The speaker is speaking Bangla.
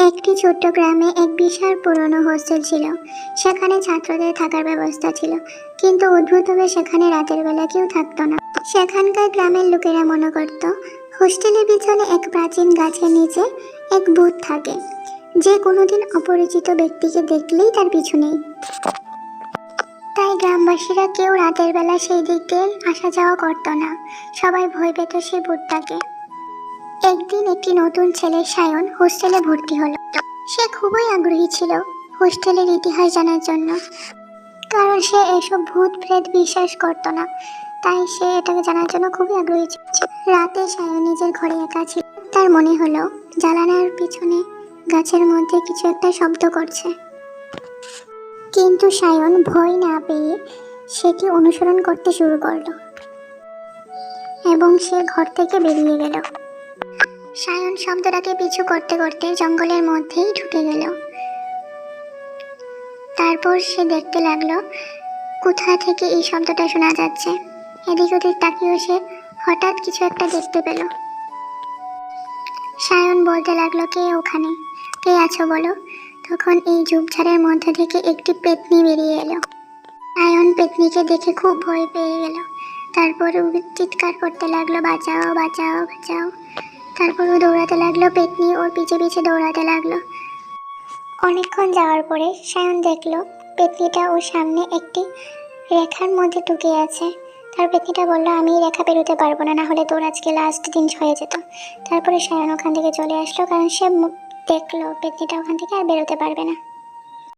একটি ছোট্ট গ্রামে এক বিশাল পুরনো হোস্টেল ছিল। সেখানে ছাত্রদের থাকার ব্যবস্থা ছিল, কিন্তু অদ্ভুতভাবে সেখানে রাতের বেলা কেউ থাকতো না। সেখানকার গ্রামের লোকেরা মনে করত হোস্টেলের পিছনে এক প্রাচীন গাছের নিচে এক ভূত থাকে, যে কোনোদিন অপরিচিত ব্যক্তিকে দেখলেই তার পিছু নেই। তাই গ্রামবাসীরা কেউ রাতের বেলা সেই দিক দিয়ে আসা যাওয়া করতো না। সবাই ভয় পেত সেই ভূতটাকে। একদিন একটি নতুন ছেলে সায়ন হোস্টেলে ভর্তি হলো। সে খুবই আগ্রহী ছিল হোস্টেলের ইতিহাস জানার জন্য, কারণ সে এসব ভূত প্রেত বিশ্বাস করতো না। তাই সে এটাকে জানার জন্য খুবই আগ্রহী ছিল। রাতে সায়ন নিজের ঘরে একা ছিল। তার মনে হলো জানালার পিছনে গাছের মধ্যে কিছু একটা শব্দ করছে। কিন্তু সায়ন ভয় না পেয়ে সেটি অনুসরণ করতে শুরু করলো এবং সে ঘর থেকে বেরিয়ে গেল। সায়ন শব্দটাকে পিছু করতে করতে জঙ্গলের মধ্যেই ঢুকে গেল। তারপর সে দেখতে লাগলো কোথা থেকে এই শব্দটা শোনা যাচ্ছে। এদিক ওদিক তাকিয়েও সে হঠাৎ কিছু একটা দেখতে পেল। সায়ন বলতে লাগলো, কে ওখানে, কে আছো বলো। তখন এই ঝোপঝাড়ের মধ্যে থেকে একটি পেতনি বেরিয়ে এলো। সায়ন পেতনিকে দেখে খুব ভয় পেয়ে গেল। তারপর ও চিৎকার করতে লাগলো, বাঁচাও বাঁচাও বাঁচাও। তারপর ও দৌড়াতে লাগলো, পেতনি ওর পিছে পিছে দৌড়াতে লাগলো। অনেকক্ষণ যাওয়ার পরে সায়ন দেখলো পেতনিটা ওর সামনে একটি রেখার মধ্যে ঢুকে আছে। তার পেতনিটা বললো, আমি এই রেখা বেরোতে পারবো না, হলে তোর আজকে লাস্ট দিন হয়ে যেত। তারপরে সায়ন ওখান থেকে চলে আসলো, কারণ সে দেখলো পেতনিটা ওখান থেকে আর বেরোতে পারবে না।